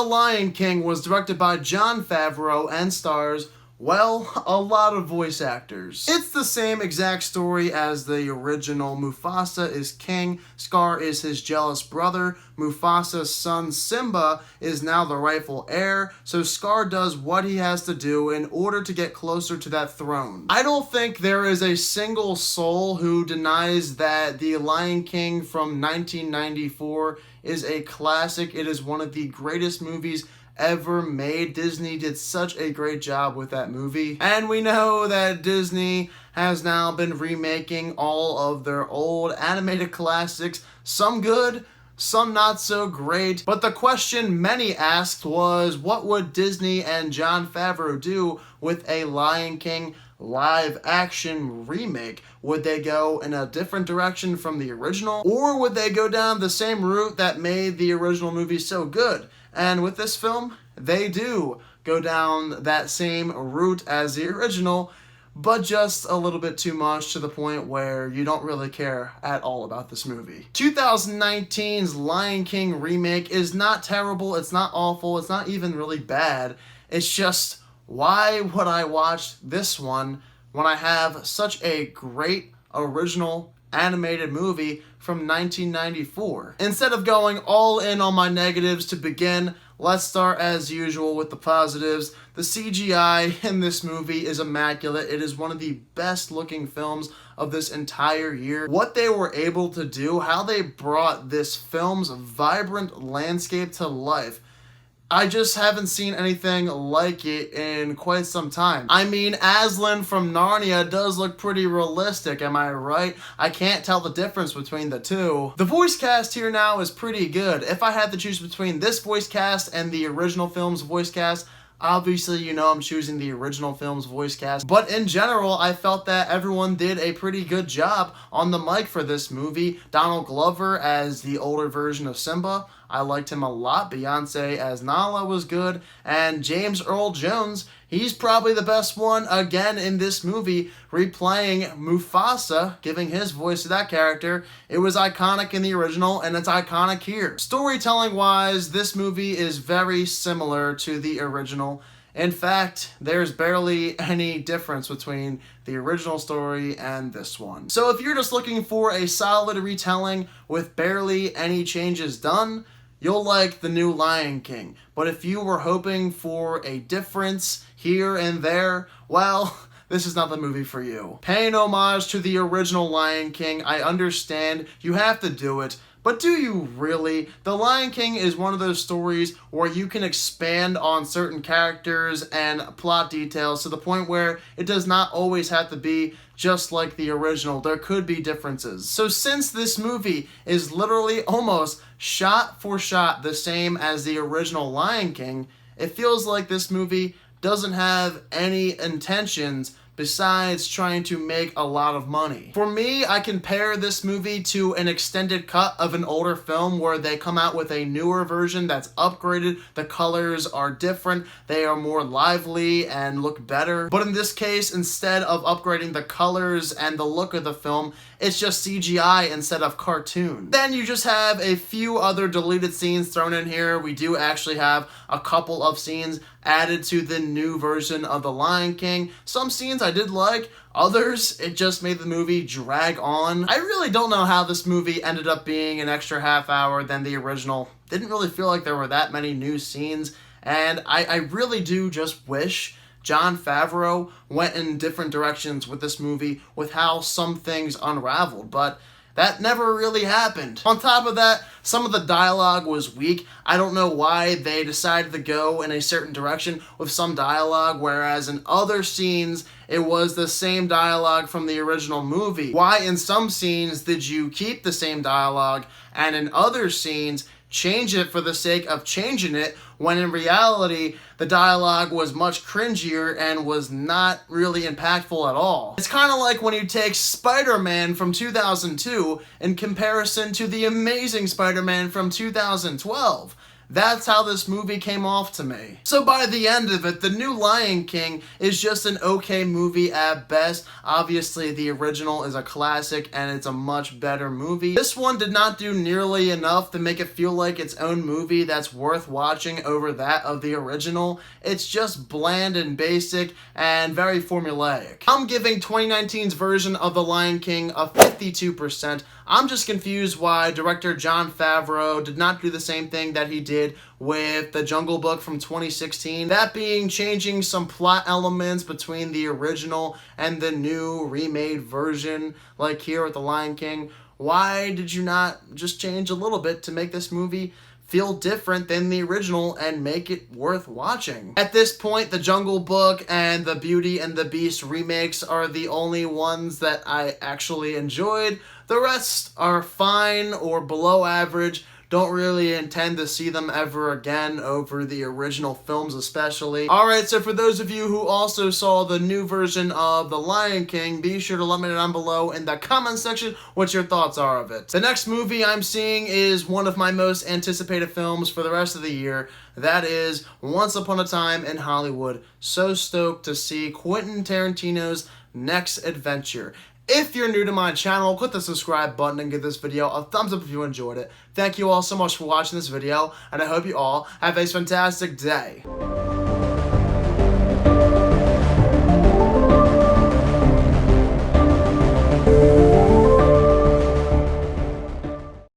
Lion King was directed by Jon Favreau and stars, well, a lot of voice actors. It's the same exact story as the original. Mufasa is king, Scar is his jealous brother, Mufasa's son Simba is now the rightful heir, so Scar does what he has to do in order to get closer to that throne. I don't think there is a single soul who denies that The Lion King from 1994 is a classic. It is one of the greatest movies ever made. Disney did such a great job with that movie. And we know that Disney has now been remaking all of their old animated classics, some good, some not so great. But the question many asked was, what would Disney and Jon Favreau do with a Lion King live action remake? Would they go in a different direction from the original? Or would they go down the same route that made the original movie so good? And with this film, they do go down that same route as the original, but just a little bit too much, to the point where you don't really care at all about this movie. 2019's Lion King remake is not terrible, it's not awful, it's not even really bad. It's just, why would I watch this one when I have such a great original animated movie from 1994? Instead of going all in on my negatives to begin, let's start as usual with the positives. The CGI in this movie is immaculate. It is one of the best looking films of this entire year. What they were able to do, how they brought this film's vibrant landscape to life, I just haven't seen anything like it in quite some time. I mean, Aslan from Narnia does look pretty realistic, am I right? I can't tell the difference between the two. The voice cast here now is pretty good. If I had to choose between this voice cast and the original film's voice cast, obviously, you know I'm choosing the original film's voice cast. But in general, I felt that everyone did a pretty good job on the mic for this movie. Donald Glover as the older version of Simba, I liked him a lot. Beyonce as Nala was good. And James Earl Jones, he's probably the best one again in this movie, replaying Mufasa, giving his voice to that character. It was iconic in the original, and it's iconic here. Storytelling-wise, this movie is very similar to the original. In fact, there's barely any difference between the original story and this one. So if you're just looking for a solid retelling with barely any changes done, you'll like the new Lion King. But if you were hoping for a difference here and there, well, this is not the movie for you. Paying homage to the original Lion King, I understand you have to do it, but do you really? The Lion King is one of those stories where you can expand on certain characters and plot details to the point where it does not always have to be just like the original. There could be differences. So since this movie is literally almost shot for shot the same as the original Lion King, it feels like this movie doesn't have any intentions besides trying to make a lot of money. For me, I compare this movie to an extended cut of an older film where they come out with a newer version that's upgraded. The colors are different, they are more lively and look better. But in this case, instead of upgrading the colors and the look of the film, it's just CGI instead of cartoon. Then you just have a few other deleted scenes thrown in here. We do actually have a couple of scenes added to the new version of The Lion King. Some scenes I did like, others, it just made the movie drag on. I really don't know how this movie ended up being an extra half hour than the original. Didn't really feel like there were that many new scenes, and I really do just wish Jon Favreau went in different directions with this movie with how some things unraveled, but that never really happened. On top of that, some of the dialogue was weak. I don't know why they decided to go in a certain direction with some dialogue, whereas in other scenes, it was the same dialogue from the original movie. Why in some scenes did you keep the same dialogue, and in other scenes, change it for the sake of changing it, when in reality, the dialogue was much cringier and was not really impactful at all. It's kind of like when you take Spider-Man from 2002 in comparison to the Amazing Spider-Man from 2012. That's how this movie came off to me. So by the end of it, the new Lion King is just an okay movie at best. Obviously, the original is a classic and it's a much better movie. This one did not do nearly enough to make it feel like its own movie that's worth watching over that of the original. It's just bland and basic and very formulaic. I'm giving 2019's version of The Lion King a 52%. I'm just confused why director Jon Favreau did not do the same thing that he did with The Jungle Book from 2016. That being changing some plot elements between the original and the new remade version, like here with The Lion King. Why did you not just change a little bit to make this movie feel different than the original and make it worth watching? At this point, The Jungle Book and the Beauty and the Beast remakes are the only ones that I actually enjoyed. The rest are fine or below average. Don't really intend to see them ever again over the original films especially. Alright, so for those of you who also saw the new version of The Lion King, be sure to let me know down below in the comment section what your thoughts are of it. The next movie I'm seeing is one of my most anticipated films for the rest of the year. That is Once Upon a Time in Hollywood. So stoked to see Quentin Tarantino's next adventure. If you're new to my channel, click the subscribe button and give this video a thumbs up if you enjoyed it. Thank you all so much for watching this video, and I hope you all have a fantastic day.